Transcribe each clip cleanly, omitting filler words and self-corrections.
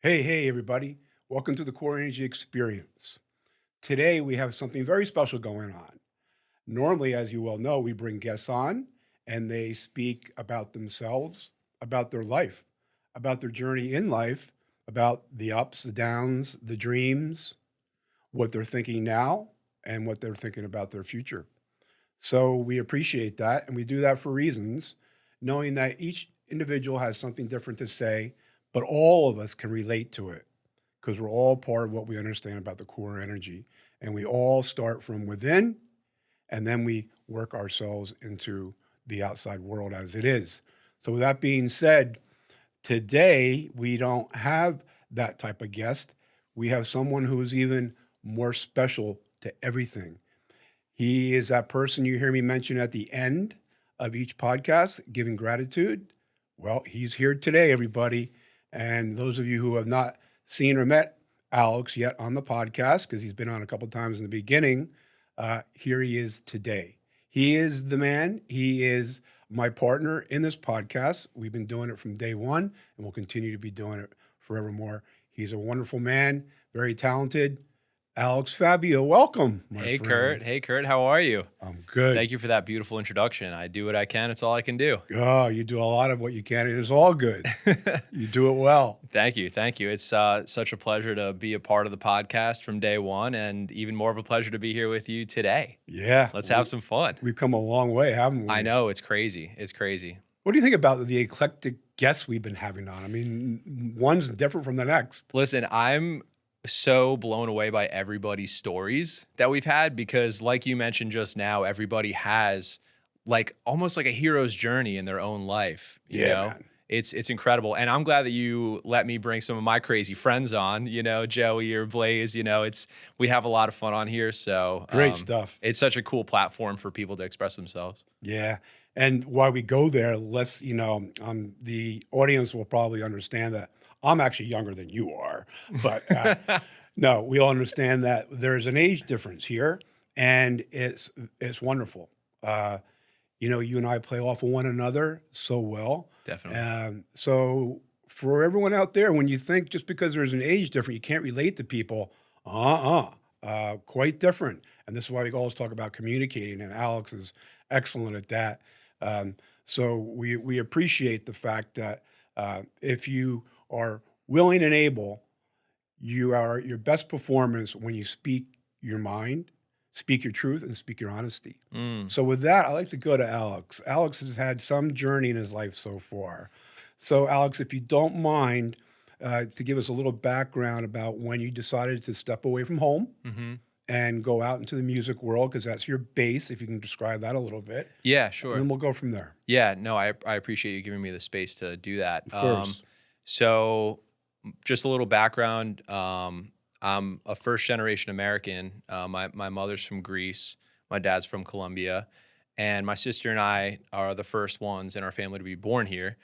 Hey, everybody. Welcome to the Core Energy Experience. Today, we have something very special going on. Normally, as you well know, we bring guests on and they speak about themselves, about their life, about their journey in life, about the ups, the downs, the dreams, what they're thinking now, and what they're thinking about their future. So we appreciate that. And we do that for reasons, knowing that each individual has something different to say, but all of us can relate to it because we're all part of what we understand about the core energy. And we all start from within and then we work ourselves into the outside world as it is. So, with that being said, today we don't have that type of guest. We have someone who is even more special to everything. He is that person you hear me mention at the end of each podcast, giving gratitude. Well, he's here today, everybody. And those of you who have not seen or met Alex yet on the podcast, because he's been on a couple times in the beginning, here he is today. He is the man. He is my partner in this podcast. We've been doing it from day one, and we'll continue to be doing it forevermore. He's a wonderful man, very talented. Alex Fabio, welcome, my Hey friend. Kurt. Hey Kurt, how are you? I'm good. Thank you for that beautiful introduction. I do what I can. It's all I can do. Oh, you do a lot of what you can, and it's all good. You do it well. Thank you. Thank you. It's such a pleasure to be a part of the podcast from day one, and even more of a pleasure to be here with you today. Yeah, Let's have some fun. we've come a long way, haven't we? I know, it's crazy. It's crazy. What do you think about the eclectic guests we've been having on? I mean, one's different from the next. Listen, I'm so blown away by everybody's stories that we've had because, like you mentioned just now, everybody has like almost like a hero's journey in their own life. You Yeah, know, man. it's incredible, and I'm glad that you let me bring some of my crazy friends on. You know, Joey or Blaze. You know, it's we have a lot of fun on here, so Great stuff. it's such a cool platform for people to express themselves. Yeah. And while we go there, the audience will probably understand that I'm actually younger than you are. But no, we all understand that there's an age difference here, and it's wonderful. You and I play off of one another so well. Definitely. So for everyone out there, when you think just because there's an age difference, you can't relate to people, quite different. And this is why we always talk about communicating, and Alex is excellent at that. So we appreciate the fact that if you are willing and able, you are your best performance when you speak your mind, speak your truth, and speak your honesty. Mm. So with that, I'd like to go to Alex. Alex has had some journey in his life so far. So Alex, if you don't mind, to give us a little background about when you decided to step away from home Hmm. and go out into the music world, because that's your base, if you can describe that a little bit, Yeah, and sure. then we'll go from there. Yeah, no, I appreciate you giving me the space to do that. Of course. So just a little background. I'm a first generation American. My mother's from Greece, my dad's from Colombia, and my sister and I are the first ones in our family to be born here.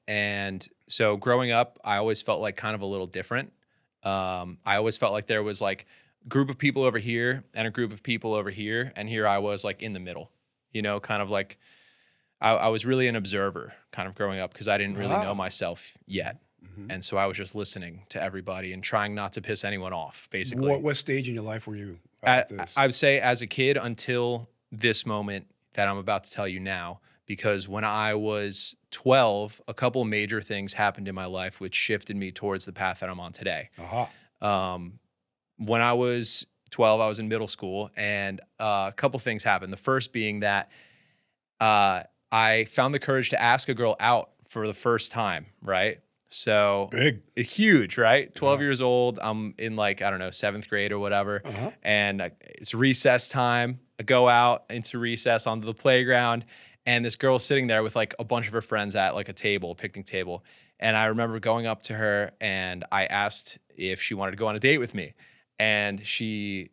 And so growing up, I always felt like kind of a little different. I always felt like there was like a group of people over here and a group of people over here, and here I was like in the middle. You know, kind of like I was really an observer kind of growing up because I didn't really know Ah. myself yet. Mhm. And so I was just listening to everybody and trying not to piss anyone off, basically. What stage in your life were you I, at this? I would say as a kid until this moment that I'm about to tell you now, because when I was 12, a couple major things happened in my life which shifted me towards the path that I'm on today. Aha. Um, when I was 12, I was in middle school, and a couple things happened. The first being that I found the courage to ask a girl out for the first time, right? So Big. huge, right? 12 Yeah. years old. I'm in like, I don't know, seventh grade or whatever. Uh-huh. And it's recess time. I go out into recess onto the playground, and this girl's sitting there with like a bunch of her friends at like a table, a picnic table. And I remember going up to her and I asked if she wanted to go on a date with me. And this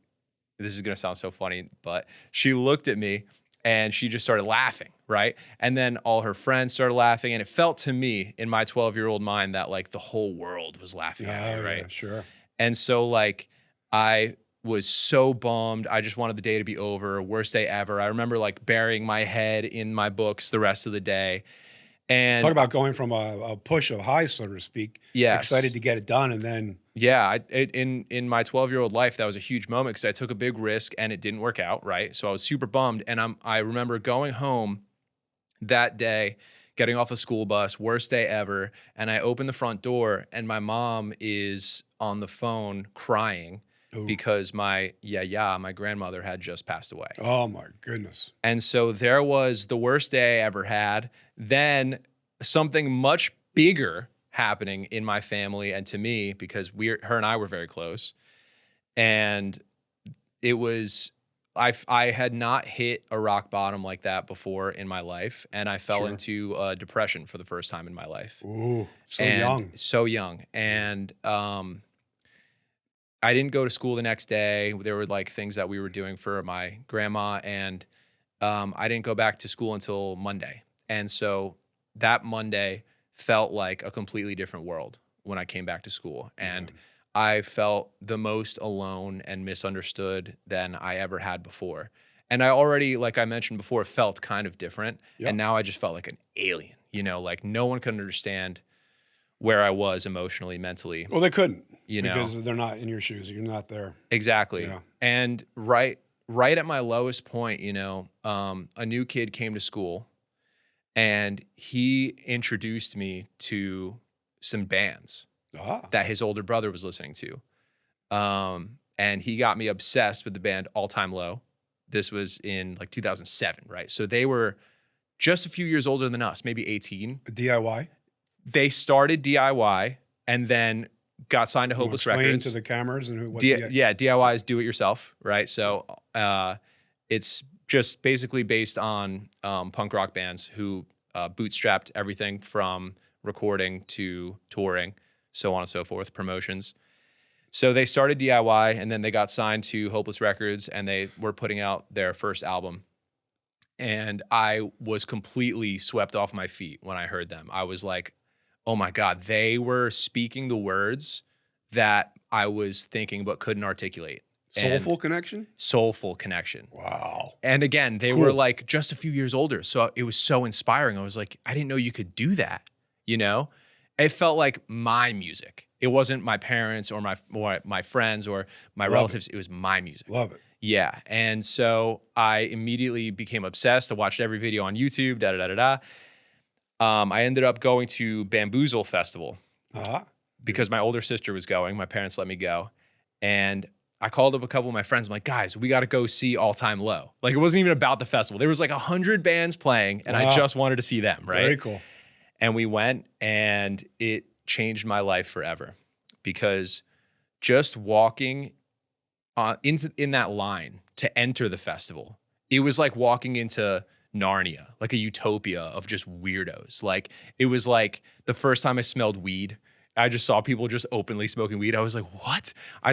is going to sound so funny, but she looked at me and she just started laughing, right? And then all her friends started laughing. And it felt to me in my 12-year-old mind that like the whole world was laughing at Yeah, me, right? yeah, sure. And so like I was so bummed. I just wanted the day to be over. Worst day ever. I remember like burying my head in my books the rest of the day. And Talk about going from a push of high, so to speak, excited yes. to get it done, and then Yeah, in my 12-year-old life, that was a huge moment because I took a big risk and it didn't work out, right? So I was super bummed, and I remember going home that day, getting off a school bus, worst day ever, and I open the front door, and my mom is on the phone crying ooh, because my grandmother had just passed away. oh my goodness. And so there was the worst day I ever had. Then something much bigger happening in my family and to me because her and I were very close. And it was I had not hit a rock bottom like that before in my life, and I fell Sure. into depression for the first time in my life, Ooh, so and young. so young. Yeah. And I didn't go to school the next day. There were like things that we were doing for my grandma, and I didn't go back to school until Monday. And so that Monday felt like a completely different world when I came back to school. Yeah. And I felt the most alone and misunderstood than I ever had before. And I already, like I mentioned before, felt kind of different. And Yep. now I just felt like an alien, like no one could understand where I was emotionally, mentally, Well, they couldn't you know? because they're not in your shoes. You're not there. Exactly. Yeah. And right at my lowest point, a new kid came to school and he introduced me to some bands Ah, that his older brother was listening to. And he got me obsessed with the band All Time Low. This was in like 2007, right? So they were just a few years older than us, maybe 18. DIY. They started DIY and then got signed to You wanna Hopeless explain Records. to the cameras and what Yeah, DIY is do it yourself, right? So it's just basically based on punk rock bands who bootstrapped everything from recording to touring, so on and so forth, promotions. So they started DIY and then they got signed to Hopeless Records and they were putting out their first album. And I was completely swept off my feet when I heard them. I was like, oh my God, they were speaking the words that I was thinking but couldn't articulate. And soulful connection. soulful connection. Wow. And again, they were Cool. like just a few years older. So it was so inspiring. I was like, I didn't know you could do that. You know, it felt like my music. It wasn't my parents or my friends or my Love it. relatives. It was my music. Love it. Yeah. And so I immediately became obsessed. I watched every video on YouTube, da da da da da. I ended up going to Bamboozle Festival Ah, because my older sister was going. My parents let me go. And I called up a couple of my friends. I'm like, guys, we got to go see All Time Low. Like, it wasn't even about the festival. There was like 100 bands playing, and I Wow. just wanted to see them, right? very cool. And we went, and it changed my life forever because just walking in that line to enter the festival, it was like walking into Narnia, like a utopia of just weirdos. Like, it was like the first time I smelled weed. I just saw people just openly smoking weed. I was like, what? I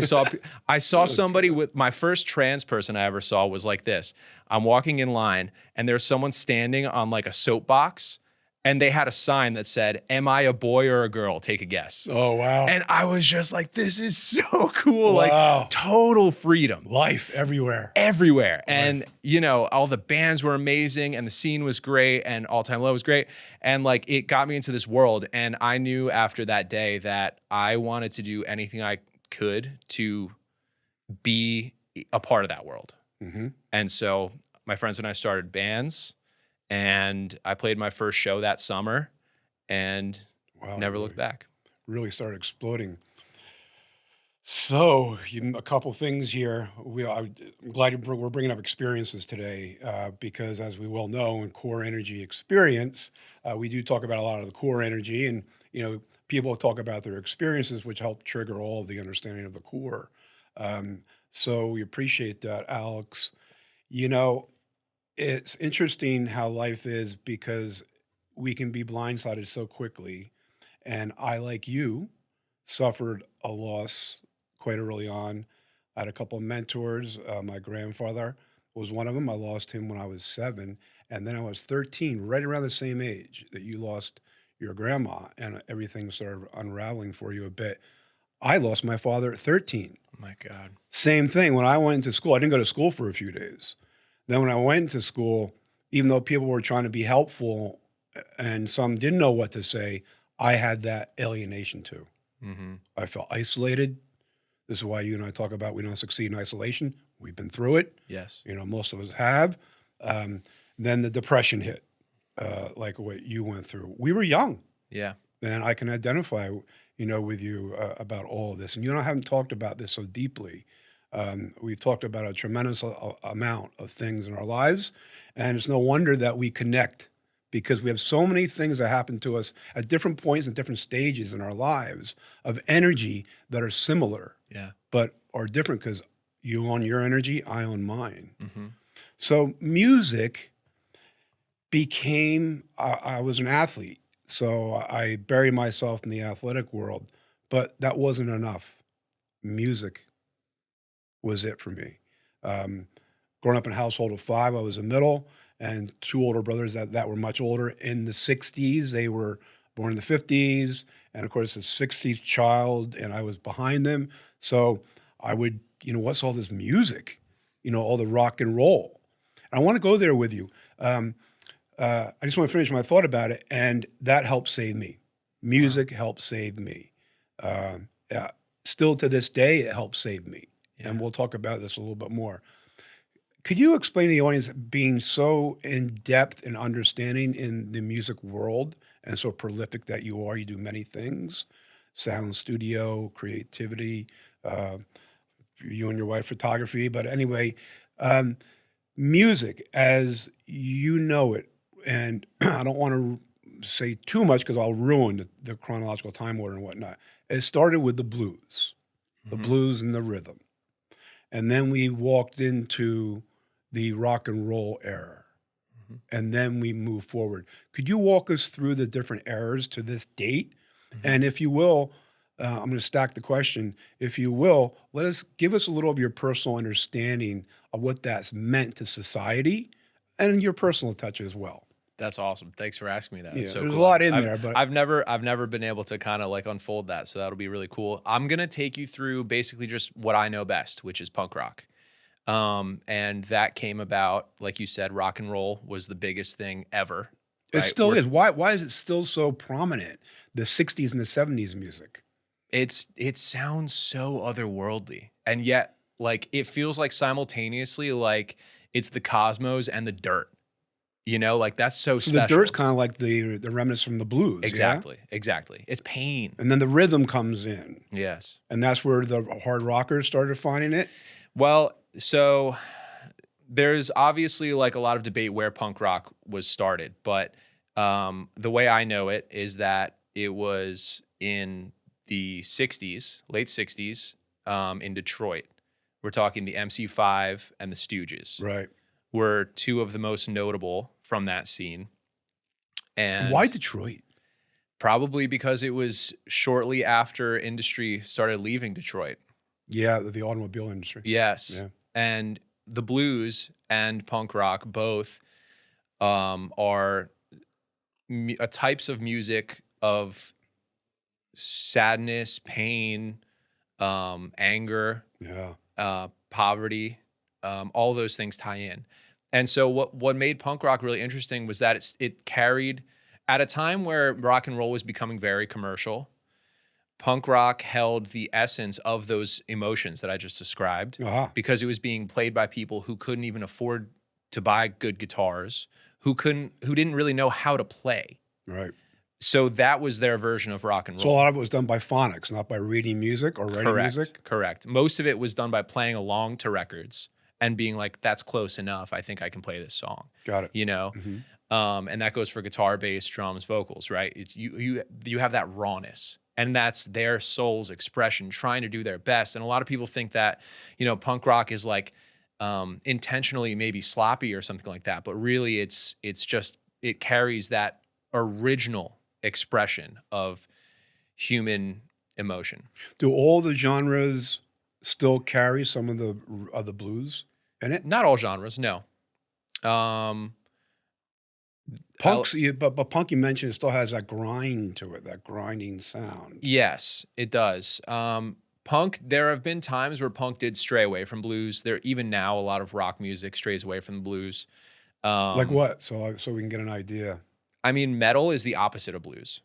saw somebody with my first trans person I ever saw was like this. I'm walking in line and there's someone standing on like a soapbox and they had a sign that said, am I a boy or a girl? Take a guess. Oh, wow. And I was just like, this is so cool. Wow. Like total freedom Life everywhere. everywhere. And, all the bands were amazing and the scene was great and All Time Low was great. And like, it got me into this world. And I knew after that day that I wanted to do anything I could to be a part of that world. Mm-hmm. And so my friends and I started bands and I played my first show that summer and Wow. never looked back. Really started exploding. So, a couple things here. I'm glad we're bringing up experiences today because, as we well know, in core energy experience, we do talk about a lot of the core energy, and people talk about their experiences, which help trigger all of the understanding of the core. So we appreciate that, Alex. You know, it's interesting how life is because we can be blindsided so quickly, and I, like you, suffered a loss quite early on. I had a couple of mentors. My grandfather was one of them. I lost him when I was 7, and then I was 13, right around the same age that you lost your grandma, and everything started unraveling for you a bit. I lost my father at 13. Oh my God. Same thing. When I went to school, I didn't go to school for a few days. Then when I went to school, even though people were trying to be helpful, and some didn't know what to say, I had that alienation too. Hmm. I felt isolated. This is why you and I talk about we don't succeed in isolation. We've been through it. Yes. Most of us have. Um, then the depression hit, like what you went through. We were young, Yeah. and I can identify, with you about all of this. And you and I haven't talked about this so deeply. We've talked about a tremendous amount of things in our lives, and it's no wonder that we connect because we have so many things that happen to us at different points and different stages in our lives of energy that are similar Yeah. but are different because you own your energy, I own mine. Hmm. So music became, I was an athlete, so I buried myself in the athletic world, but that wasn't enough. Music was it for me. Um, Growing up in a household of five, I was a middle, and two older brothers that were much older in the 60s. They were born in the 50s, and of course, a 60s child, and I was behind them. So I would, what's all this music? All the rock and roll. I want to go there with you. I just want to finish my thought about it, and that helped save me. Wow. Music helped save me. Yeah, still to this day, it helps save me, and Yeah. we'll talk about this a little bit more. Could you explain to the audience, being so in depth and understanding in the music world and so prolific that you do many things, sound studio, creativity, uh, you and your wife, photography, but anyway, um, music as you know it, and I don't want to say too much because I'll ruin the chronological time order and whatnot. It started with the Hmm. blues and the rhythm. And then we walked into the rock and roll era, Hmm. and then we moved forward. Could you walk us through the different eras to this date? Hmm. And if you will, I'm going to stack the question. If you will, give us a little of your personal understanding of what that's meant to society and your personal touch as well. That's awesome. Thanks for asking me that. It's Yeah, so there's a cool. lot in there, but I've never been able to kind of like unfold that. So that'll be really cool. I'm gonna take you through basically just what I know best, which is punk rock. And that came about, like you said, rock and roll was the biggest thing ever, it right? still is. Why is it still so prominent? The 60s and the 70s music. It sounds so otherworldly, and yet like it feels like simultaneously like it's the cosmos and the dirt. Like that's so So the dirt's special. kind of like the remnants from the blues, yeah? Exactly, exactly. It's pain. And then the rhythm comes in, Yes. and that's where the hard rockers started finding it? Well, so there's obviously like a lot of debate where punk rock was started, but the way I know it is that it was in the 60s, late 60s, in Detroit. We're talking the MC5 and the Stooges Right. were two of the most notable from that scene. Why And Detroit? probably because it was shortly after industry started leaving Detroit. Yeah, the automobile industry. Yes. Yeah. And the blues and punk rock both are types of music of sadness, pain, anger, Yeah. poverty, all those things tie in. And so what made punk rock really interesting was that it carried at a time where rock and roll was becoming very commercial. Punk rock held the essence of those emotions that I just described Uh-huh. because it was being played by people who couldn't even afford to buy good guitars, who didn't really know how to play. Right. So that was their version of rock and So a roll. lot of it was done by phonics, not by reading music or writing Correct. music? Correct. Most of it was done by playing along to records and being like, that's close enough. I think I can play this song. Got it. You know? Mhm. And that goes for guitar, bass, drums, vocals, right? It's you have that rawness. And that's their soul's expression, trying to do their best. And a lot of people think that, punk rock is like intentionally maybe sloppy or something like that. But really it's just it carries that original expression of human emotion. Do all the genres still carry some of the blues in it? Not all genres, no. Um, I'll- But punk, you mentioned, it still has that grind to it, that grinding sound. yes, it does. Punk, there have been times where punk did stray away from blues. There, even now, a lot of rock music strays away from the blues. Like Um, what? So we can get an idea. I mean, metal is the opposite of blues.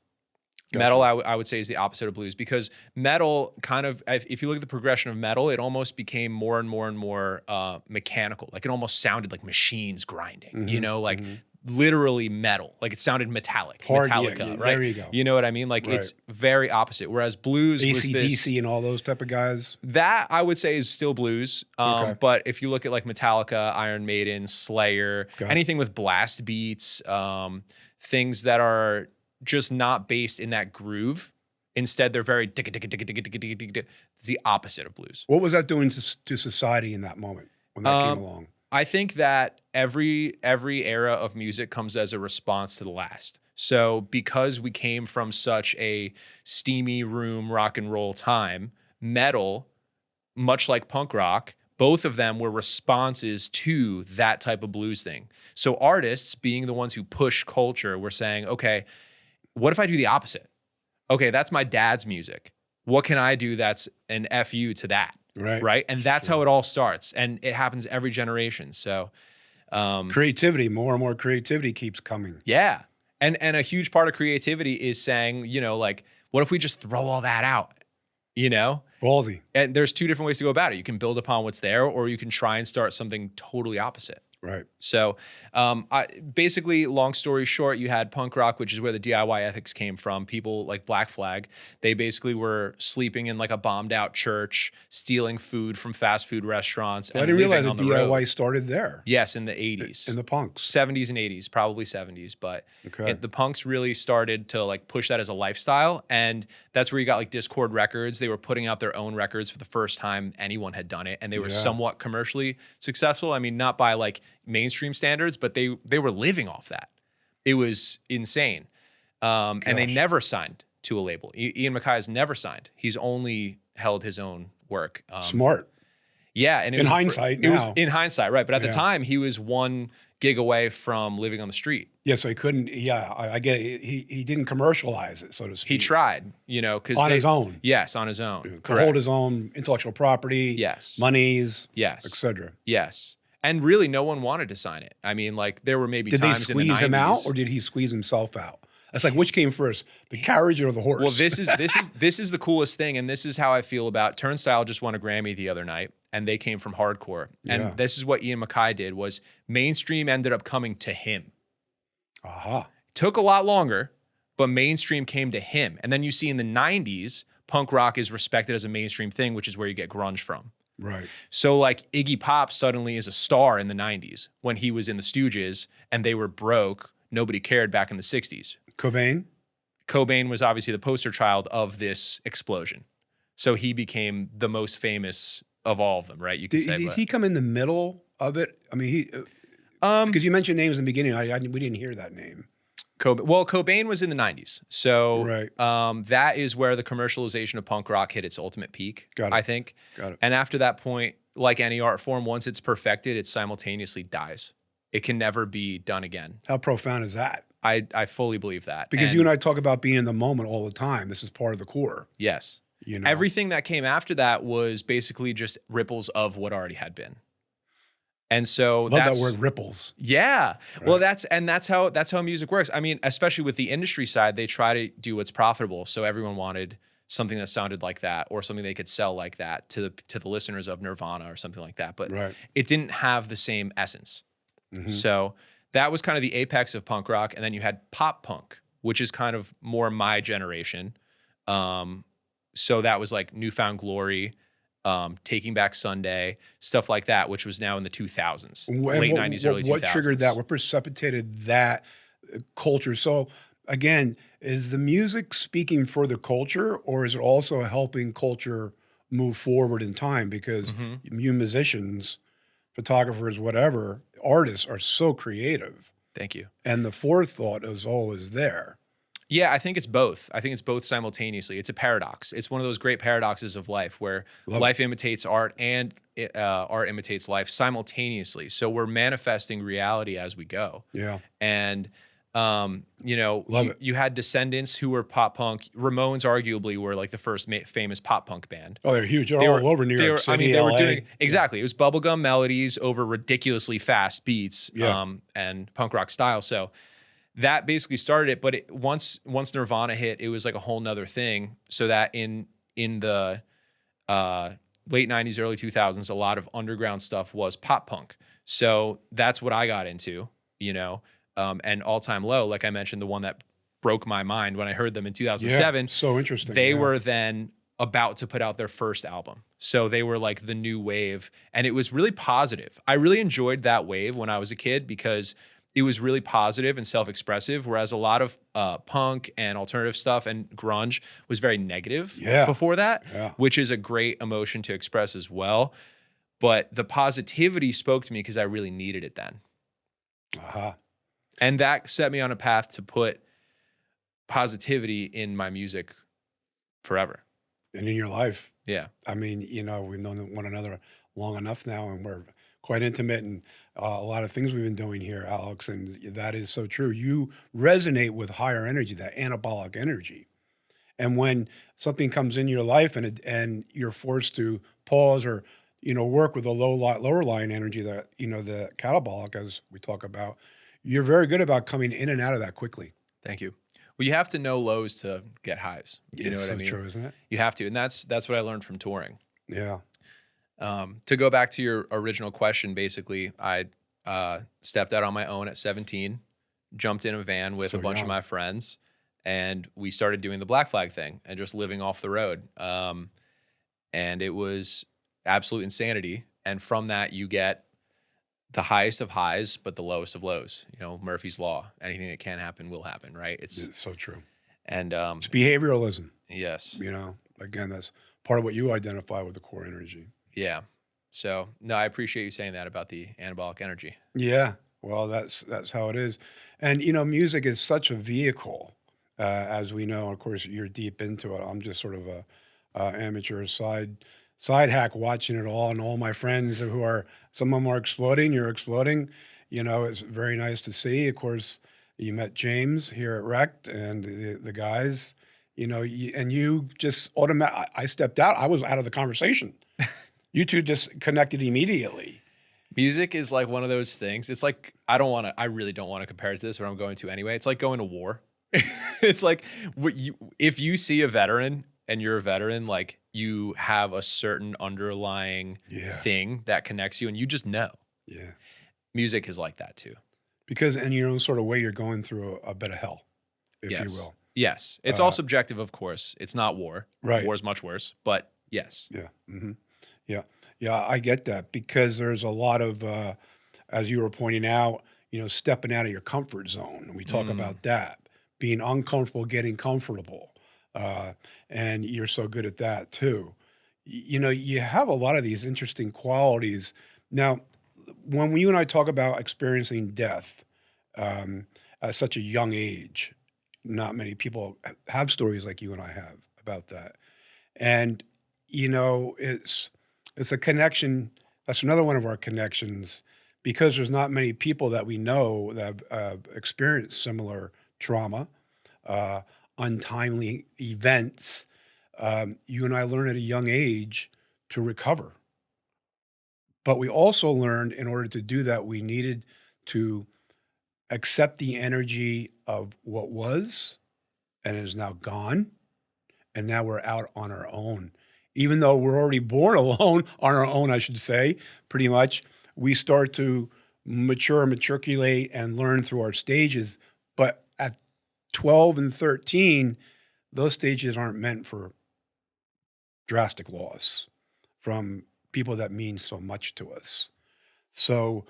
Gotcha. Metal, I would say, is the opposite of blues, because metal kind of, if you look at the progression of metal, it almost became more and more and more mechanical. Like it almost sounded like machines grinding, you know, like literally metal. Like it sounded metallic, Hard, Metallica, yeah, right? there you go. You know what I mean? Like it's very opposite. Whereas blues was this, AC/DC and all those type of guys. that I would say is still blues. Okay. But if you look at like Metallica, Iron Maiden, Slayer, Got it. anything with blast beats, things that are just not based in that groove. Instead, they're very it's the opposite of blues. What was that doing to society in that moment when that came along? I think that every era of music comes as a response to the last. So because we came from such a steamy room rock and roll time, metal, much like punk rock, both of them were responses to that type of blues thing. So artists, being the ones who push culture, were saying, okay, what if I do the opposite? Okay, that's my dad's music. What can I do that's an FU to that? Right. And that's how it all starts. And it happens every generation. So Creativity, more and more creativity keeps coming. yeah. And a huge part of creativity is saying, you know, like, what if we just throw all that out? You know? Ballsy. And there's two different ways to go about it. You can build upon what's there, or you can try and start something totally opposite. Right. So basically, long story short, you had punk rock, which is where the DIY ethics came from. People like Black Flag, they basically were sleeping in like a bombed out church, stealing food from fast food restaurants. So and I didn't realize living the on the DIY road. started there. Yes, in the 80s. In the punks. 70s and 80s, probably 70s, but Okay. the punks really started to like push that as a lifestyle, and that's where you got like Discord Records. They were putting out their own records for the first time anyone had done it, and they were somewhat commercially successful. I mean, not by like mainstream standards, but they were living off that. It was insane, and they never signed to a label. Ian MacKaye has never signed. He's only held his own work. Smart. Yeah, and In hindsight it was now. in hindsight, right? But at the Yeah. time, he was 1 gig away from living on the street. Yeah, so he couldn't. Yeah, I get it. He didn't commercialize it, so to speak. He tried, you know, because on his own. Yes, on his own. To Correct. hold his own intellectual property. Yes. Monies. Yes. Etc. Yes. And really, no one wanted to sign it. I mean, like there were maybe Did they times in the 90s. squeeze him out, or did he squeeze himself out? That's like, which came first, the carriage or the horse? Well, this is the coolest thing, and this is how I feel about Turnstile. Just won a Grammy the other night, and they came from hardcore. And Yeah. this is what Ian MacKaye did: was mainstream ended up coming to him. Aha. Took a lot longer, but mainstream came to him. And then you see in the 90s, punk rock is respected as a mainstream thing, which is where you get grunge from. Right. So like Iggy Pop suddenly is a star in the 90s when he was in the Stooges and they were broke. Nobody cared back in the 60s. Cobain. Cobain was obviously the poster child of this explosion. So he became the most famous of all of them, right? You could say. Did he come in the middle of it? I mean, because you mentioned names in the beginning. We didn't hear that name. Cobain was in the 90s. So Right. that is where the commercialization of punk rock hit its ultimate peak, Got it. I think. Got it. And after that point, like any art form, once it's perfected, it simultaneously dies. It can never be done again. How profound is that? I fully believe that. Because you and I talk about being in the moment all the time. This is part of the core. Yes. You know, Everything that came after that was basically just ripples of what already had been. And so love that's that word, ripples. Yeah. Right. Well, that's how music works. I mean, especially with the industry side, they try to do what's profitable. So everyone wanted something that sounded like that, or something they could sell like that to the listeners of Nirvana or something like that. But Right. it didn't have the same essence. Mhm. So that was kind of the apex of punk rock. And then you had pop punk, which is kind of more my generation. So that was like Newfound Glory, Taking Back Sunday, stuff like that, which was now in the 2000s, late 90s, early 2000s. What triggered that? What precipitated that culture? So again, is the music speaking for the culture, or is it also helping culture move forward in time? Because you musicians, photographers, whatever, artists are so creative. Thank you. And the forethought is always there. Yeah, I think it's both. I think it's both simultaneously. It's a paradox. It's one of those great paradoxes of life where life imitates art and art imitates life simultaneously. So we're manifesting reality as we go. Yeah. And, you had Descendants who were pop punk. Ramones arguably were like the first famous pop punk band. Oh, they're huge. They're all over New York City, I mean, they were LA. doing, exactly. It was bubblegum melodies over ridiculously fast beats Yeah. and punk rock style. So that basically started it. But once Nirvana hit, it was like a whole nother thing. So that in the uh, late 90s, early 2000s, a lot of underground stuff was pop punk. So that's what I got into, you know. And All Time Low, like I mentioned, the one that broke my mind when I heard them in Yeah, 2007, so interesting. they Yeah. were then about to put out their first album. So they were like the new wave, and it was really positive. I really enjoyed that wave when I was a kid because it was really positive and self-expressive, whereas a lot of punk and alternative stuff and grunge was very negative Yeah. before that, Yeah. which is a great emotion to express as well. But the positivity spoke to me because I really needed it then. Uh-huh. And that set me on a path to put positivity in my music forever. And in your life. Yeah. I mean, we've known one another long enough now, and we're quite intimate, and a lot of things we've been doing here, Alex, and that is so true. You resonate with higher energy, that anabolic energy. And when something comes in your life and you're forced to pause or, work with the lower line energy, that, the catabolic, as we talk about, you're very good about coming in and out of that quickly. Thank you. Well, you have to know lows to get highs. You know It's what I so mean? true, isn't it? You have to, and that's what I learned from touring. Yeah. To go back to your original question, basically, I stepped out on my own at 17, jumped in a van with So a bunch of young. my friends, and we started doing the Black Flag thing and just living off the road. And it was absolute insanity. And from that, you get the highest of highs, but the lowest of lows. You know, Murphy's Law. Anything that can happen will happen, right? It's so true. And It's behavioralism. yes, Again, that's part of what you identify with the core energy. yeah. So no, I appreciate you saying that about the anabolic energy. Yeah, well, that's how it is, and music is such a vehicle, as we know. Of course, you're deep into it. I'm just sort of a amateur side hack watching it all, and all my friends who are some of them are exploding. You're exploding. It's very nice to see. Of course, you met James here at Rect and the guys. And you just automatic. I stepped out. I was out of the conversation. You two just connected immediately. Music is like one of those things. It's like I really don't want to compare it to this, but I'm going to anyway. It's like going to war. It's like if you see a veteran and you're a veteran, like you have a certain underlying Yeah. thing that connects you and you just know. Yeah. Music is like that too. Because in your own sort of way, you're going through a bit of hell, if Yes. you will. Yes. It's all subjective, of course. It's not war. Right. War is much worse, but yes. Yeah. Yeah. Yeah. I get that because there's a lot of, as you were pointing out, stepping out of your comfort zone. And we talk about that, being uncomfortable, getting comfortable. And you're so good at that too. You have a lot of these interesting qualities. Now, when you and I talk about experiencing death at such a young age, not many people have stories like you and I have about that. And, it's a connection. That's another one of our connections because there's not many people that we know that have experienced similar trauma, untimely events. You and I learn at a young age to recover. But we also learned in order to do that, we needed to accept the energy of what was and is now gone. And now we're out on our own. Even though we're already born alone, on our own, I should say, pretty much, we start to matriculate and learn through our stages. But at 12 and 13, those stages aren't meant for drastic loss from people that mean so much to us. So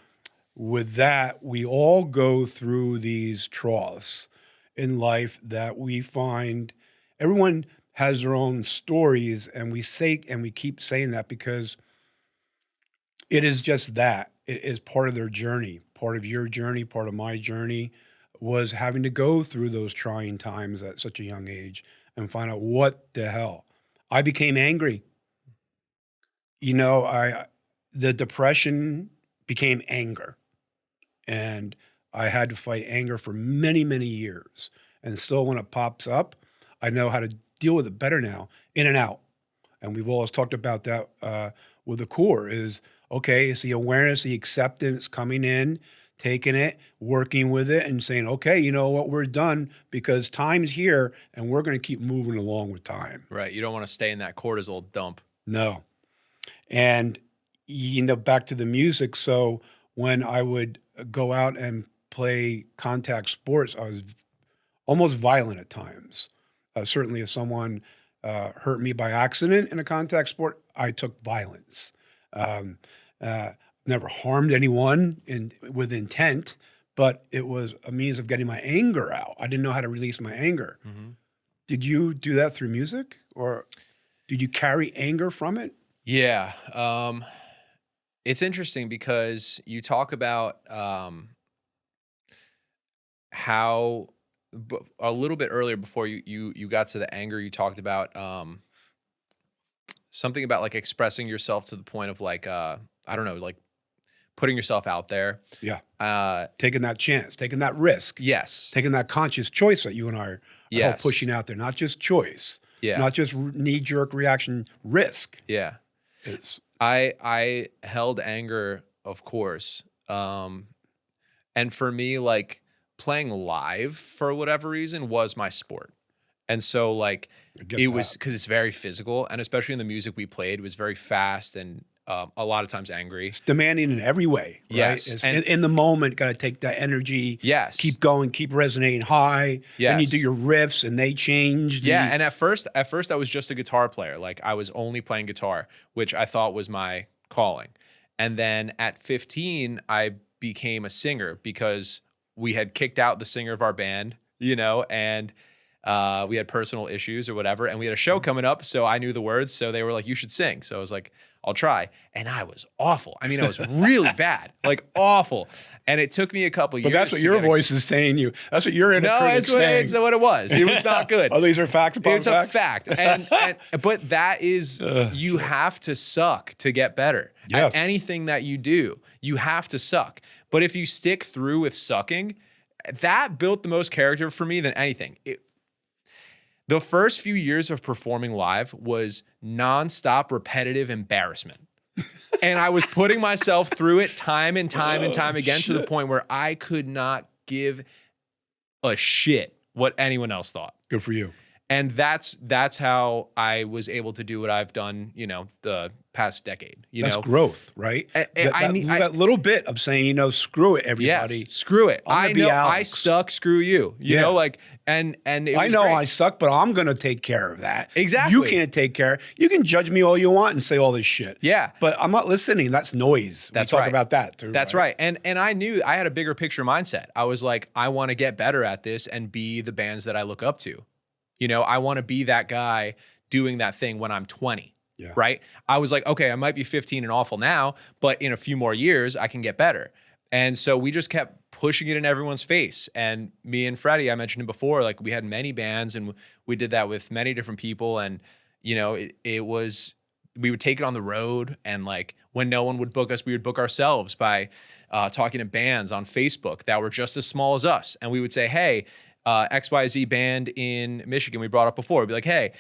with that, we all go through these troughs in life that we find everyone has their own stories, and we keep saying that because it is just that. It is part of their journey, part of your journey, part of my journey was having to go through those trying times at such a young age and find out what the hell. I became angry. The depression became anger. And I had to fight anger for many, many years. And still when it pops up, I know how to deal with it better now, in and out. And we've always talked about that with the core is, okay, it's the awareness, the acceptance coming in taking it, working with it, and saying, okay, you know what, we're done because time's here and we're going to keep moving along with time. Right. You don't want to stay in that cortisol dump. No. And, back to the music. So when I would go out and play contact sports, I was almost violent at times. Certainly, if someone hurt me by accident in a contact sport, I took violence. Um, Never harmed anyone with intent, but it was a means of getting my anger out. I didn't know how to release my anger. Mm-hmm. Did you do that through music, or did you carry anger from it? Yeah. It's interesting because you talk about how a little bit earlier before you got to the anger, you talked about something about like expressing yourself to the point of like I don't know, like putting yourself out there. Yeah. Taking that chance, taking that risk, Yes. taking that conscious choice that you and I are Yes. pushing out there. Not just choice, Yeah. not just knee-jerk reaction, risk. Yeah. It's I held anger, of course. And for me, like playing live for whatever reason was my sport. And so like I get it was that. because it's very physical, and especially in the music we played, it was very fast and a lot of times angry. It's demanding in every way, right? Yes. It's And in the moment, got to take that energy, yes. keep going, keep resonating high. Then you Yes. do your riffs and they change. Yeah, and at first I was just a guitar player. Like I was only playing guitar, which I thought was my calling. And then at 15, I became a singer because we had kicked out the singer of our band, and we had personal issues or whatever, and we had a show coming up, so I knew the words, so they were like, you should sing. So I was like, I'll try. And I was awful. I mean, I was really bad, like awful. And it took me a couple years. But that's what your voice is saying you. That's what your inner critic saying. It's what it was. It was not good. Oh, these are facts upon It's facts? a fact. But that is, you have to suck to get better. Yes. At anything that you do, you have to suck. But if you stick through with sucking, that built the most character for me than anything. The first few years of performing live was nonstop repetitive embarrassment. And I was putting myself through it time and time and time again to the point where I could not give a shit what anyone else thought. Good for you. And that's how I was able to do what I've done, the past decade. That's growth, right? I mean, that little bit of saying, screw it, everybody. Yes, screw it. I'm gonna be I Alex. suck. Screw you. You know, like, and it I was know great. I suck, but I'm going to take care of that. Exactly. You can't take care. You can judge me all you want and say all this shit. Yeah. But I'm not listening. That's noise. That's we talk right. about that too. That's right. And I knew I had a bigger picture mindset. I was like, I want to get better at this and be the bands that I look up to. I want to be that guy doing that thing when I'm 20. Yeah. Right. I was like, okay, I might be 15 and awful now, but in a few more years, I can get better. And so we just kept pushing it in everyone's face. And me and Freddie, I mentioned it before, like we had many bands and we did that with many different people. And, it was, we would take it on the road. And like when no one would book us, we would book ourselves by talking to bands on Facebook that were just as small as us. And we would say, hey, XYZ band in Michigan, we brought up before. We'd be like, hey,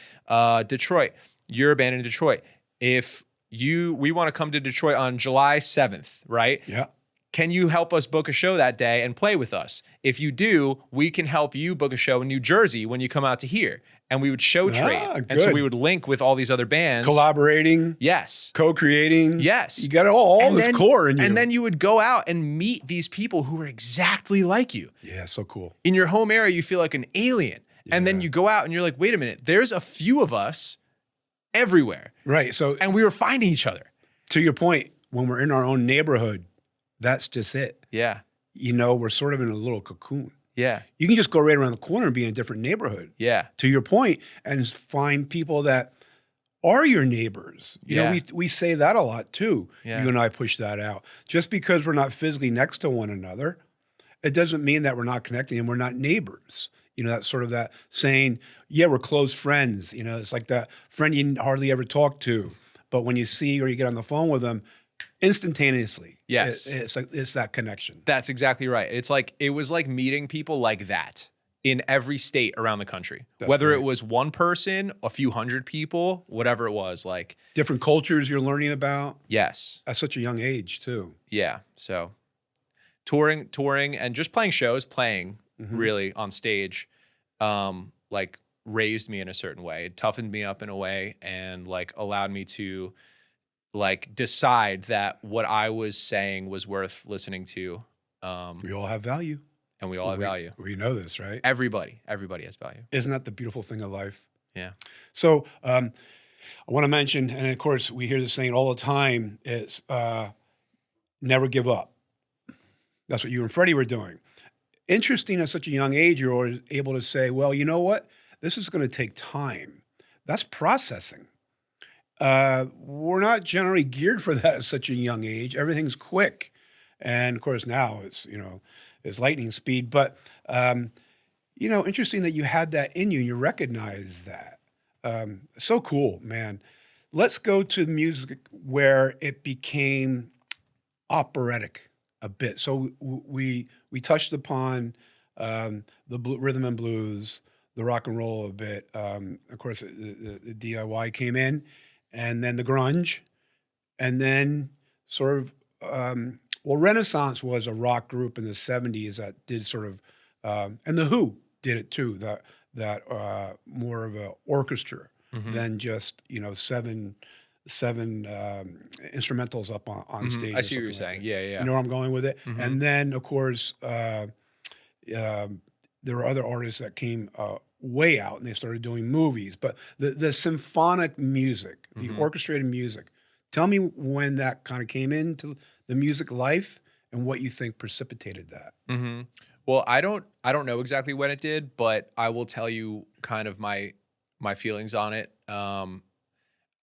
Detroit, you're a band in Detroit. If we want to come to Detroit on July 7th, right? Yeah. Can you help us book a show that day and play with us? If you do, we can help you book a show in New Jersey when you come out to here. And we would show trade. And so good. we would link with all these other bands. Collaborating. Yes. Co-creating. Yes. You got all this core in you. And then you would go out and meet these people who were exactly like you. Yeah, so cool. In your home area, you feel like an alien. And then you go out and you're like, wait a minute, there's a few of us everywhere. Right. So, And we were finding each other. to your point, when we're in our own neighborhood, that's just it. Yeah. We're sort of in a little cocoon. Yeah. You can just go right around the corner and be in a different neighborhood. Yeah. To your point, and find people that are your neighbors. We say that a lot too. Yeah. You and I push that out. Just because we're not physically next to one another, it doesn't mean that we're not connecting and we're not neighbors. That's sort of that saying, yeah, we're close friends. It's like that friend you hardly ever talk to, but when you see or you get on the phone with them, instantaneously. Yes. It's that connection. That's exactly right. It was like meeting people like that in every state around the country. That's Whether great. it was one person, a few hundred people, whatever it was, like. Different cultures you're learning about Yes. at such a young age too. Yeah. So touring and just playing shows, playing Mhm. really on stage, like raised me in a certain way. It toughened me up in a way and like allowed me to like decide that what I was saying was worth listening to. Um, We all have value. and we all have value. We know this, right? Everybody has value. Isn't that the beautiful thing of life? Yeah. So I want to mention, and of course we hear this saying all the time, is never give up. That's what you and Freddie were doing. Interesting at such a young age, you're able to say, well, you know what? This is going to take time. That's processing. We're not generally geared for that at such a young age. Everything's quick. And of course now it's, it's lightning speed. But, interesting that you had that in you and you recognize that. So cool, man. Let's go to music where it became operatic a bit. So we touched upon the rhythm and blues, the rock and roll a bit. Of course, the DIY came in, and then the grunge, and then sort of Renaissance was a rock group in the '70s that did sort of, and the Who did it too. That more of a orchestra Hmm. than just seven instrumentals up on stage. I or see what you're something like saying. that. Yeah, You yeah. know where I'm going with it? Hmm. And then, of course, there were other artists that came way out and they started doing movies. But the symphonic music, the Hmm. orchestrated music, tell me when that kind of came into the music life and what you think precipitated that. Hmm. Well, I don't know exactly when it did, but I will tell you kind of my feelings on it.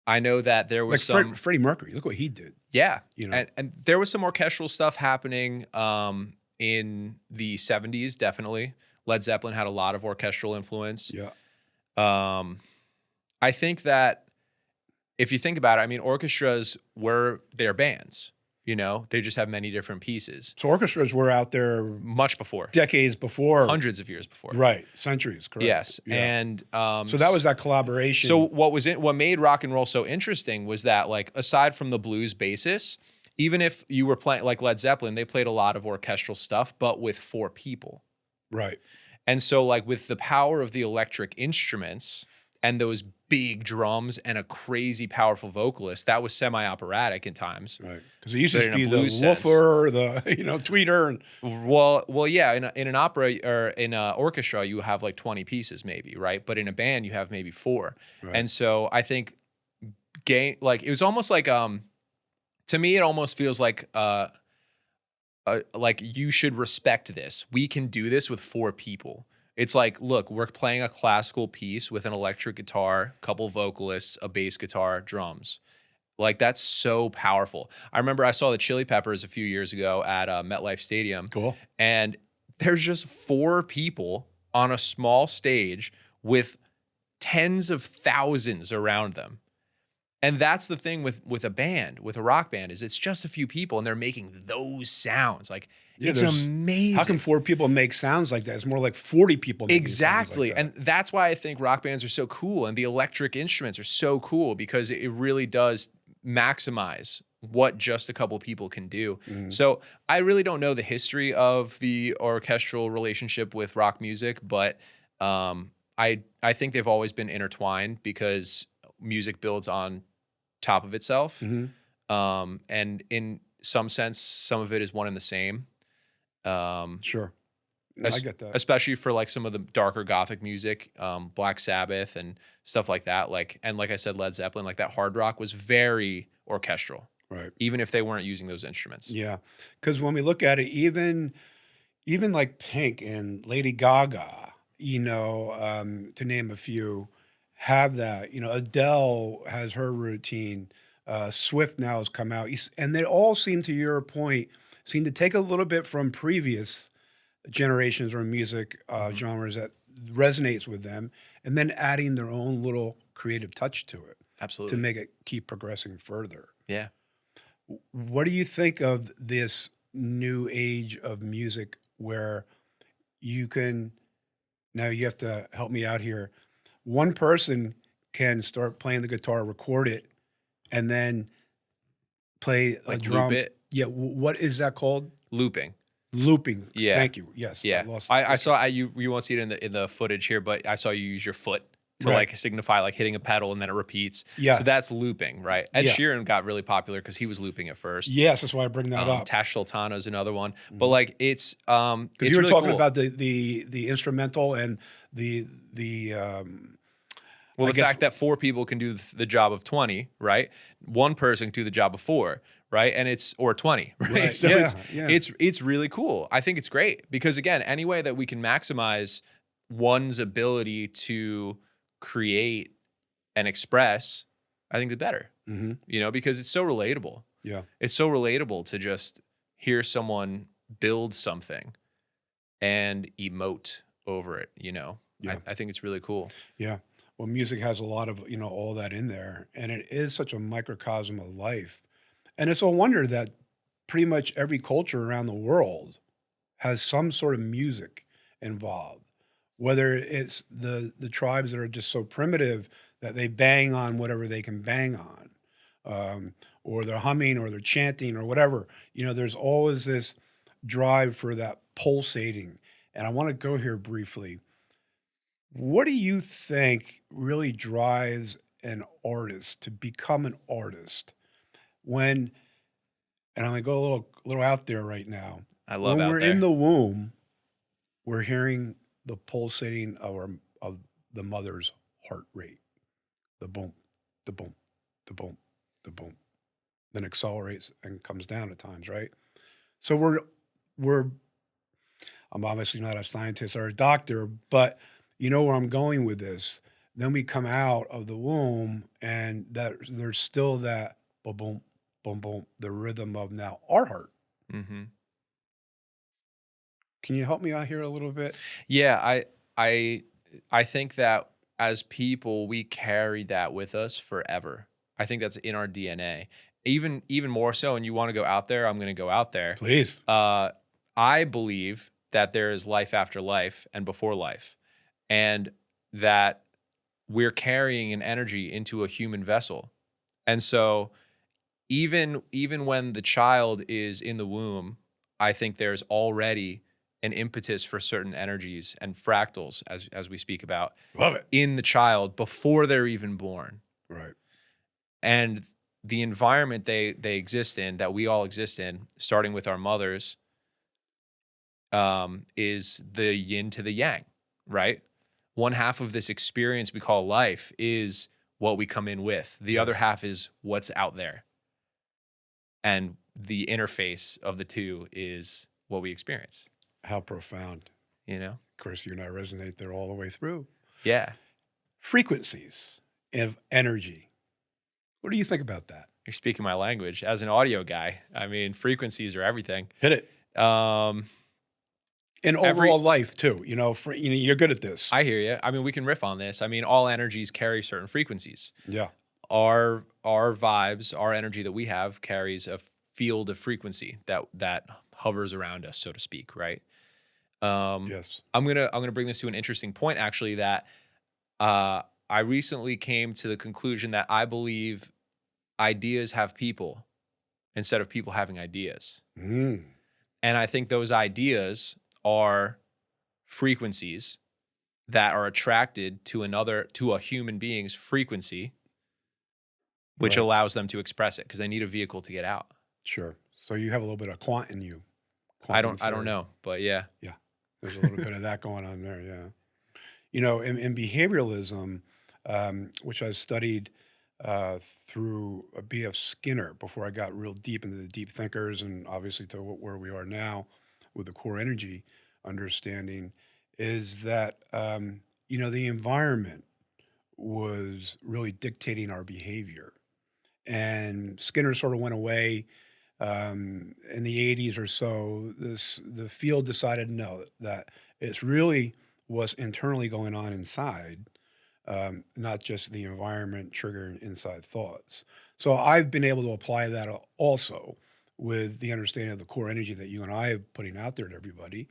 I know that there was Like some, Freddie Mercury, look what he did. yeah, You know, and there was some orchestral stuff happening in the '70s. Definitely, Led Zeppelin had a lot of orchestral influence. yeah. Um, I think that if you think about it, I mean, orchestras were their bands. They just have many different pieces. So orchestras were out there Much before, decades before, hundreds of years before. right? Centuries, correct? Yes, Yeah. and So that was that collaboration. so what made rock and roll so interesting was that, like, aside from the blues basis, even if you were playing like Led Zeppelin, they played a lot of orchestral stuff, but with four people. right, And so, like, with the power of the electric instruments and those big drums and a crazy powerful vocalist, that was semi-operatic in times. right. Because it used But to in a be the blues sense, woofer, the tweeter, and well, yeah. In an opera or in an orchestra, you have like 20 pieces, maybe, right? But in a band, you have maybe four. right, And so I think like it was almost like to me, it almost feels like you should respect this. We can do this with four people. It's like, look, we're playing a classical piece with an electric guitar, couple vocalists, a bass guitar, drums. Like, that's so powerful. I remember I saw the Chili Peppers a few years ago at MetLife Stadium, cool. and there's just four people on a small stage with tens of thousands around them. And that's the thing with a band, with a rock band, is it's just a few people and they're making those sounds. Like, Yeah, it's there's amazing. How can 4 people make sounds like that? It's more like 40 people making sounds like Exactly. that. And that's why I think rock bands are so cool and the electric instruments are so cool, because it really does maximize what just a couple people can do. Mhm. So I really don't know the history of the orchestral relationship with rock music, but I think they've always been intertwined because music builds on top of itself. Mhm. And in some sense, some of it is one and the same. Sure. No, I Es- get that. Especially for like some of the darker gothic music, Black Sabbath and stuff like that. Like I said, Led Zeppelin, like that hard rock was very orchestral, Right. even if they weren't using those instruments. Yeah. Because when we look at it, even like Pink and Lady Gaga, to name a few, have that. Adele has her routine. Swift now has come out, and they all seem, to your point, seem to take a little bit from previous generations or music Mhm. genres that resonates with them, and then adding their own little creative touch to it to Absolutely. make it keep progressing further. Yeah. What do you think of this new age of music where you can, now you have to help me out here. One person can start playing the guitar, record it, and then play a Like loop drum. it, Yeah, what is that called? looping. Looping. Yeah. Thank you. Yes, I Yeah. lost. I Yeah. saw you won't see it in the footage here, but I saw you use your foot to Right. like signify like hitting a pedal and then it repeats. So Yes. that's looping, right? Ed Yeah. Sheeran got really popular because he was looping at first. Yes, that's why I bring that up. Tash Sultana is another one, but Because like you it's were really talking cool. about the instrumental and the Well, I the guess fact that 4 people can do the job of 20, right? One person can do the job of 4, right? And it's or 20, right? right. So Yeah. Yeah. it's really cool. I think it's great because again, any way that we can maximize one's ability to create and express, I think the better. hmm You know, because it's so relatable. Yeah. It's so relatable to just hear someone build something and emote over it, you know. Yeah. I think it's really cool. Yeah. Well, music has a lot of, all that in there, and it is such a microcosm of life. And it's a wonder that pretty much every culture around the world has some sort of music involved. Whether it's the tribes that are just so primitive that they bang on whatever they can bang on, or they're humming or they're chanting or whatever. There's always this drive for that pulsating. And I want to go here briefly. What do you think really drives an artist to become an artist when, and I'm gonna go a little out there right now. I love When out we're in there. the womb, we're hearing the pulsating of the mother's heart rate, the boom, the boom, the boom, the boom. Then accelerates and comes down at times, right? So we're I'm obviously not a scientist or a doctor, but you know where I'm going with this. Then we come out of the womb, and that there's still that boom, boom, boom, boom, the rhythm of now our heart. Mhm. Can you help me out here a little bit? Yeah, I I think that as people we carry that with us forever. I think that's in our DNA. Even more so, and you want to go out there, I'm going to go out there. Please. Uh, I believe that there is life after life and before life, and that we're carrying an energy into a human vessel. And so even when the child is in the womb, I think there's already an impetus for certain energies and fractals as we speak about Love it. in the child before they're even born. Right. And the environment they exist in, that we all exist in, starting with our mothers, is the yin to the yang, right? One half of this experience we call life is what we come in with. The other Yes. half is what's out there. And the interface of the two is what we experience, How profound. you know? Of course, you and I resonate there all the way through. Yeah. Frequencies of energy. What do you think about that? You're speaking my language as an audio guy. I mean, frequencies are everything. Hit it. Um, In every overall life too. You're good at this. I hear you. I mean, we can riff on this. I mean, all energies carry certain frequencies. Yeah. Our vibes, our energy that we have carries a field of frequency that hovers around us, so to speak, right? Yes. I'm gonna bring this to an interesting point, actually, that I recently came to the conclusion that I believe ideas have people instead of people having ideas. Mm. And I think those ideas are frequencies that are attracted to a human being's frequency, which Right. allows them to express it because they need a vehicle to get out. Sure. So you have a little bit of quant in you. I Quantum don't theory. know, but yeah. Yeah. There's a little bit of that going on there. Yeah. In behavioralism, which I studied through a B.F. Skinner before I got real deep into the deep thinkers and obviously to where we are now with the core energy understanding, is that, the environment was really dictating our behavior. And Skinner sort of went away in the 80s or so. The field decided no, that it's really what's internally going on inside, not just the environment triggering inside thoughts. So I've been able to apply that also with the understanding of the core energy that you and I are putting out there to everybody,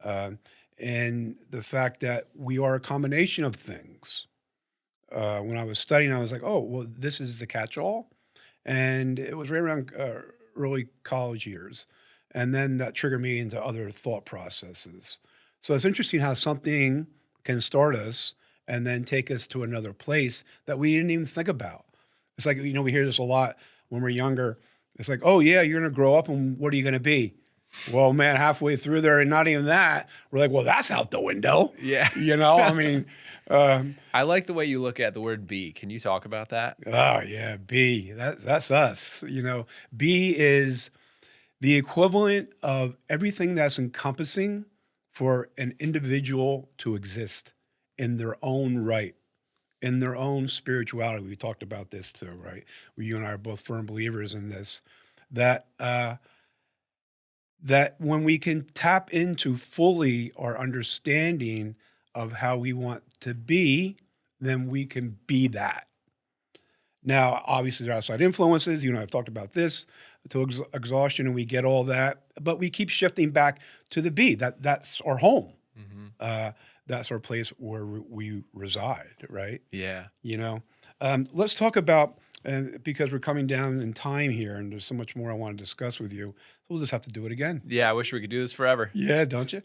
um, and the fact that we are a combination of things. When I was studying, I was like, oh, well, this is the catch-all, and it was right around early college years. and then that triggered me into other thought processes. So it's interesting how something can start us and then take us to another place that we didn't even think about. It's like, we hear this a lot when we're younger. It's like, oh, yeah, you're going to grow up and what are you going to be? Well, man, halfway through there and not even that, we're like, well, that's out the window. Yeah. I mean, I like the way you look at the word be. Can you talk about that? oh, yeah, B, that's us. B is the equivalent of everything that's encompassing for an individual to exist in their own right, in their own spirituality. We talked about this too, right? You and I are both firm believers in this, that that when we can tap into fully our understanding of how we want to be, then we can be that. Now, obviously, there are outside influences. You and I have talked about this to exhaustion, and we get all that, but we keep shifting back to the B. That's our home. Hmm. That's our place where we reside, right? Yeah. Let's talk about, because we're coming down in time here, and there's so much more I want to discuss with you. We'll just have to do it again. Yeah. I wish we could do this forever. Yeah, don't you?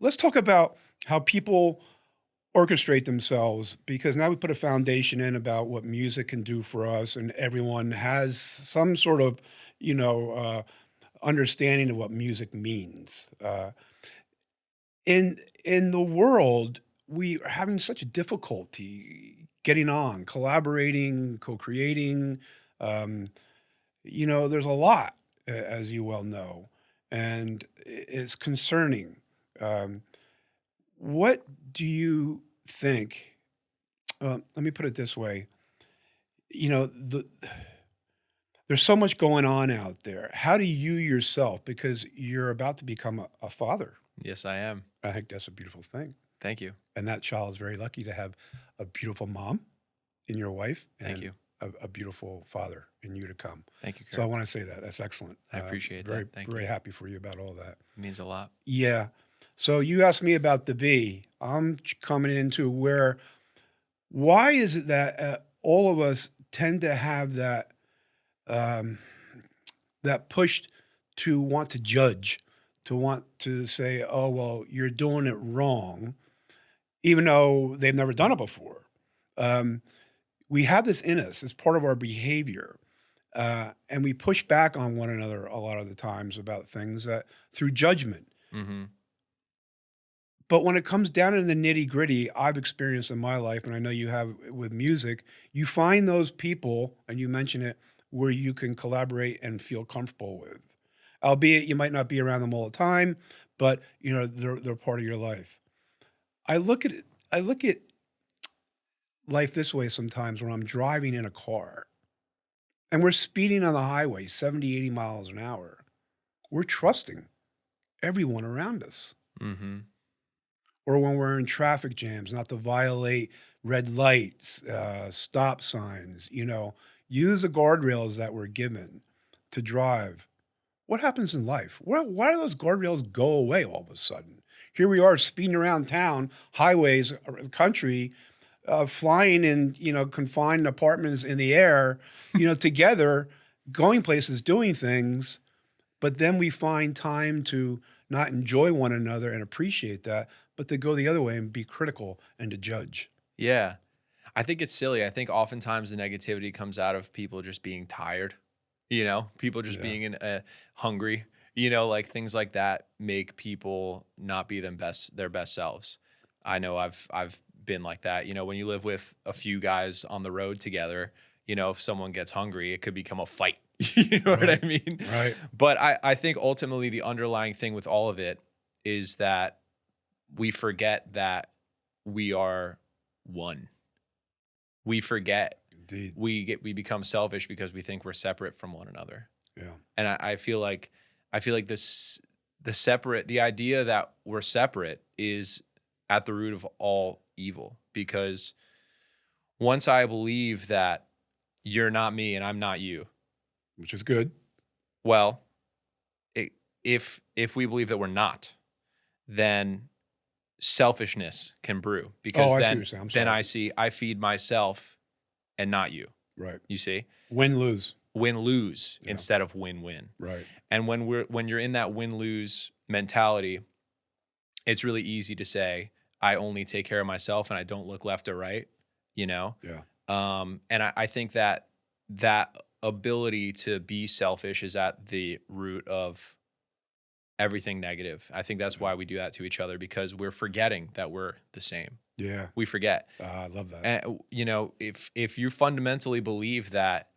Let's talk about how people orchestrate themselves, because now we put a foundation in about what music can do for us, and everyone has some sort of, understanding of what music means. In the world, we are having such a difficulty getting on, collaborating, co-creating. Um, there's a lot, as you well know, and it's concerning. Um, what do you think? Let me put it this way. There's so much going on out there. How do you yourself, because you're about to become a father? Yes, I am. I think that's a beautiful thing. Thank you. And that child is very lucky to have a beautiful mom in your wife Thank and you. a beautiful father in you to come. Thank you, So I Kurt. want to say that. That's excellent. I appreciate Very, that. Thank very you. happy for you about all that. It means a lot. Yeah. So you asked me about the B. I'm coming into why is it that all of us tend to have um, that push to want to judge, to want to say, oh, well, you're doing it wrong, even though they've never done it before. Um, we have this in us. It's part of our behavior. And we push back on one another a lot of the times about things through judgment. Hmm. But when it comes down to the nitty gritty, I've experienced in my life, and I know you have with music, you find those people, and you mention it, where you can collaborate and feel comfortable with. Albeit you might not be around them all the time, but they're part of your life. I look at life this way sometimes when I'm driving in a car and we're speeding on the highway 70, 80 miles an hour. We're trusting everyone around us. Hmm. Or when we're in traffic jams, not to violate red lights, stop signs, use the guardrails that we're given to drive. What happens in life? Why do those guardrails go away all of a sudden? Here we are speeding around town, highways, country, flying in, confined apartments in the air, together, going places, doing things. But then we find time to not enjoy one another and appreciate that, but to go the other way and be critical and to judge. Yeah. I think it's silly. I think oftentimes the negativity comes out of people just being tired, people just Yeah. being hungry, like things like that make people not be their best selves. I know I've been like that. When you live with a few guys on the road together, if someone gets hungry, it could become a fight. You know what I Right. mean? Right. But I think ultimately the underlying thing with all of it is that we forget that we are one. We forget Indeed. we become selfish because we think we're separate from one another. Yeah. And I feel like the idea that we're separate is at the root of all evil, because once I believe that you're not me and I'm not you, Which is good. well, if we believe that we're not, then selfishness can brew, because Oh, I see what you're saying. I'm then sorry. I feed myself and not you. Right. You see? Win lose. win-lose Yeah. instead of win-win. Right. And when you're in that win-lose mentality, it's really easy to say, I only take care of myself and I don't look left or right, you know? Yeah. And I think that that ability to be selfish is at the root of everything negative. I think that's Yeah. why we do that to each other, because we're forgetting that we're the same. Yeah. We forget. I love that. And you know, if you fundamentally believe that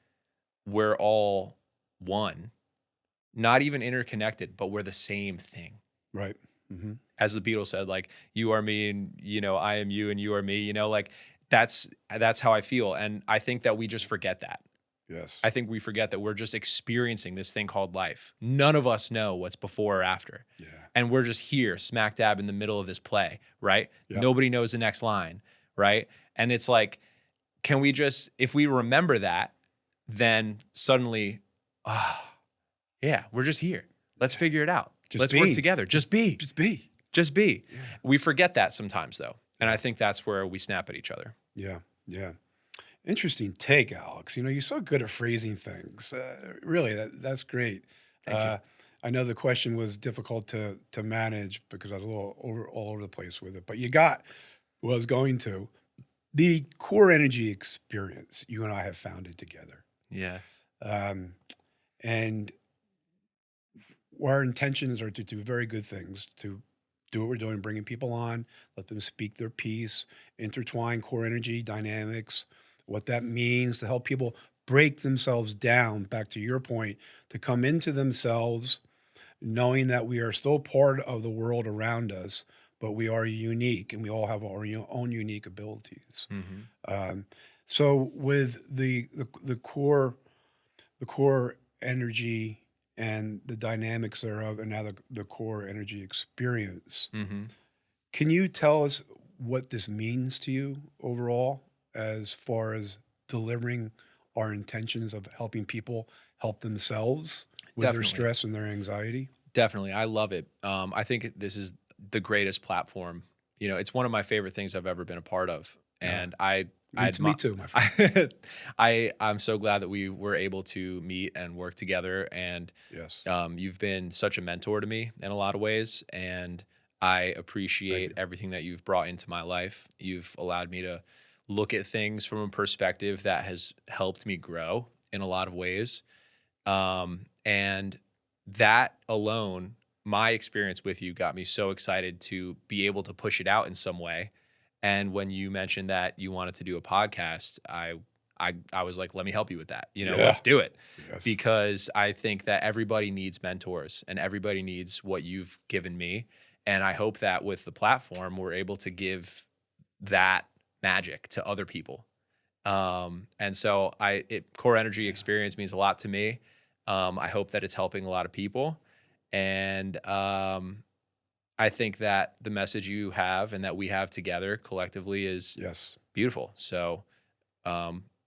we're all one, not even interconnected, but we're the same thing. Right. Hmm. As the Beatles said, like, you are me and, I am you and you are me, like that's how I feel. And I think that we just forget that. Yes. I think we forget that we're just experiencing this thing called life. None of us know what's before or after. Yeah. And we're just here smack dab in the middle of this play, right? Yeah. Nobody knows the next line, right? And it's like, can we just, if we remember that, then suddenly, yeah, we're just here. Let's figure it out. Let's work together. Just be. Just be. Just be. Yeah. We forget that sometimes, though. And I think that's where we snap at each other. Yeah. Yeah. Interesting take, Alex. You're so good at phrasing things. Really, that's great. Thank you. I know the question was difficult to manage because I was a little all over the place with it, but you got what I was going to. The core energy experience, you and I have founded together. Yes. And our intentions are to do very good things, to do what we're doing, bringing people on, let them speak their piece, intertwine core energy dynamics, what that means to help people break themselves down, back to your point, to come into themselves, knowing that we are still part of the world around us, but we are unique and we all have our own unique abilities. Mm-hmm. So with the core energy and the dynamics thereof, and now the core energy experience, Mm-hmm. can you tell us what this means to you overall, as far as delivering our intentions of helping people help themselves with their Definitely. stress and their anxiety? Definitely. I love it. I think this is the greatest platform. It's one of my favorite things I've ever been a part of. Yeah. And Me too, my friend. I'm so glad that we were able to meet and work together. And Yes. you've been such a mentor to me in a lot of ways. And I Thank appreciate you. everything that you've brought into my life. You've allowed me to look at things from a perspective that has helped me grow in a lot of ways. And that alone, my experience with you got me so excited to be able to push it out in some way. And when you mentioned that you wanted to do a podcast, I was like, let me help you with that. Yeah. Let's do it. Yes. Because I think that everybody needs mentors and everybody needs what you've given me. And I hope that with the platform, we're able to give that magic to other people. And so core energy Yeah. experience means a lot to me. I hope that it's helping a lot of people. And I think that the message you have and that we have together collectively is Yes. beautiful. So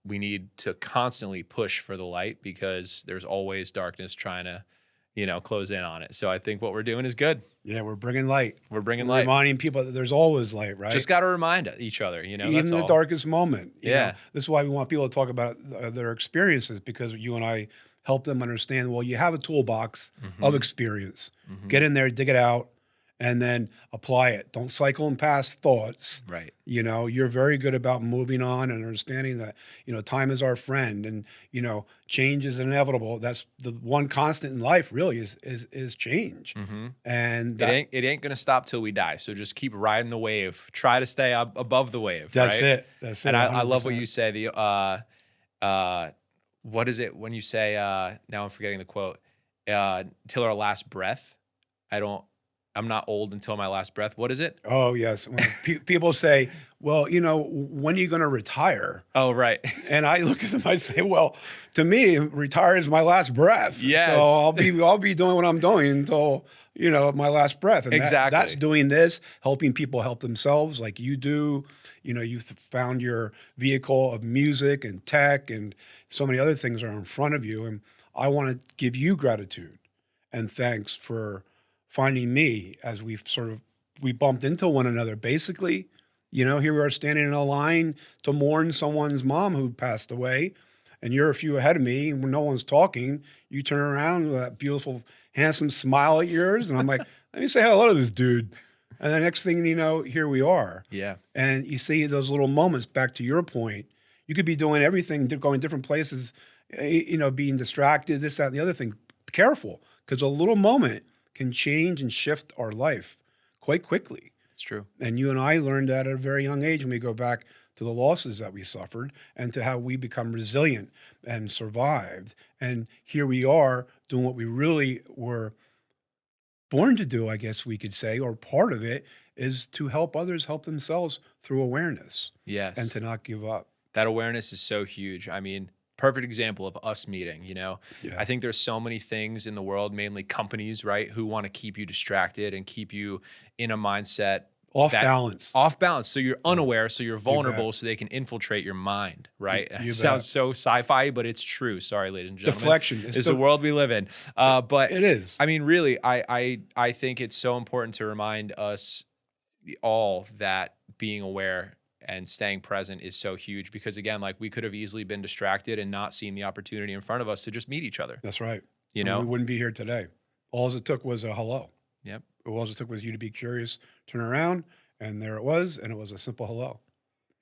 we need to constantly push for the light, because there's always darkness trying to, close in on it. So I think what we're doing is good. Yeah, we're bringing light. We're bringing We're light. reminding people that there's always light, right? Just got to remind each other, Even that's in the all. darkest moment. You know, Yeah. this is why we want people to talk about their experiences, because you and I help them understand, well, you have a toolbox of Mhm. experience. Mhm. Get in there, dig it out, and then apply it. Don't cycle in past thoughts. Right. You're very good about moving on and understanding that, time is our friend, and, change is inevitable. That's the one constant in life, really, is change. Mm-hmm. And It ain't gonna stop till we die. So just keep riding the wave. Try to stay up above the wave. that's right? it. That's it. And I love what 100%. you say. What is it when you say? Now I'm forgetting the quote. Till our last breath. I'm not old until my last breath. What is it? Oh, yes. When people say, well, when are you going to retire? Oh, right. And I look at them, I say, well, to me, retire is my last breath. Yes. So I'll be doing what I'm doing until, my last breath. And Exactly. that's doing this, helping people help themselves like you do. You've found your vehicle of music and tech, and so many other things are in front of you. And I want to give you gratitude and thanks for finding me, as we bumped into one another. Basically, here we are standing in a line to mourn someone's mom who passed away. and you're a few ahead of me, and when no one's talking, you turn around with that beautiful, handsome smile at yours, and I'm like, let me say hello to this dude. And the next thing you know, here we are. Yeah. And you see those little moments, back to your point, you could be doing everything, going different places, being distracted, this, that, and the other thing. Be careful, because a little moment can change and shift our life quite quickly. It's true. And you and I learned that at a very young age when we go back to the losses that we suffered and to how we become resilient and survived. And here we are doing what we really were born to do, I guess we could say, or part of it is to help others help themselves through awareness Yes. and to not give up. That awareness is so huge. I mean, perfect example of us meeting, Yeah. I think there's so many things in the world, mainly companies, right, who want to keep you distracted and keep you in a mindset Off that balance. off balance. So you're unaware, so you're bet. vulnerable, so they can infiltrate your mind, right? you It bet. sounds so sci-fi, but it's true. Sorry, ladies and gentlemen. Deflection. It's the world we live in. But It is. I mean, really, I think it's so important to remind us all that being aware and staying present is so huge, because again, like, we could have easily been distracted and not seen the opportunity in front of us to just meet each other. That's right. You And know? we wouldn't be here today. All it took was a hello. Yep. All it took was you to be curious, turn around, and there it was, and it was a simple hello.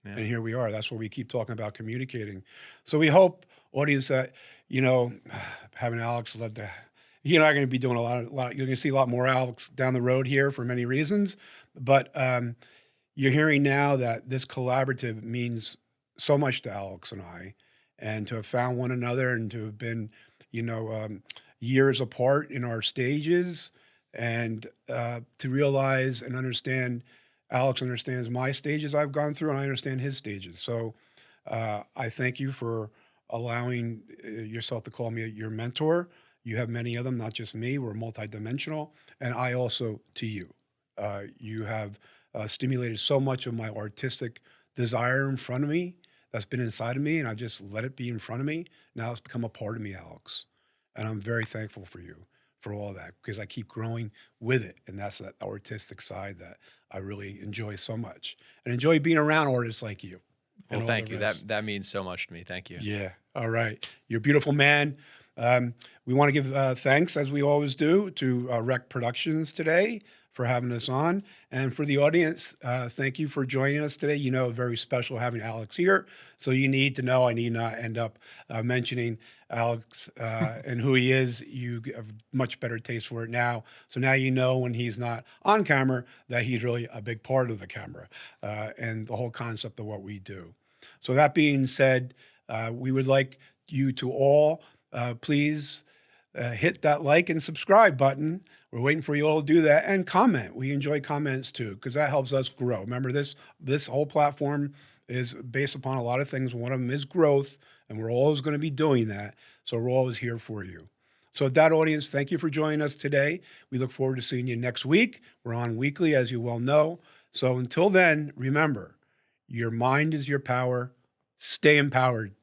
Yeah. And here we are. That's where we keep talking about communicating. So we hope, audience, that, having Alex led the, he and I are going to be doing a lot. You're going to see a lot more Alex down the road here for many reasons. But you're hearing now that this collaborative means so much to Alex and I, and to have found one another and to have been, years apart in our stages, and to realize and understand, Alex understands my stages I've gone through, and I understand his stages. So I thank you for allowing yourself to call me your mentor. You have many of them, not just me. We're multidimensional. And I also to you. You have stimulated so much of my artistic desire in front of me that's been inside of me, and I just let it be in front of me. Now it's become a part of me, Alex. And I'm very thankful for you for all that, because I keep growing with it. And that's that artistic side that I really enjoy so much, and enjoy being around artists like you. Well, and all thank the you. rest. That means so much to me. Thank you. Yeah. All right. You're a beautiful man. We want to give thanks, as we always do, to Rec Productions today for having us on. And for the audience, thank you for joining us today. Very special having Alex here. So you need to know, I need not end up mentioning Alex and who he is. You have much better taste for it now. So now you know, when he's not on camera, that he's really a big part of the camera and the whole concept of what we do. So that being said, we would like you to all please hit that like and subscribe button. We're waiting for you all to do that, and comment. We enjoy comments too, because that helps us grow. Remember, this whole platform is based upon a lot of things. One of them is growth, and we're always going to be doing that. So we're always here for you. So with that, audience, thank you for joining us today. We look forward to seeing you next week. We're on weekly, as you well know. So until then, remember, your mind is your power. Stay empowered.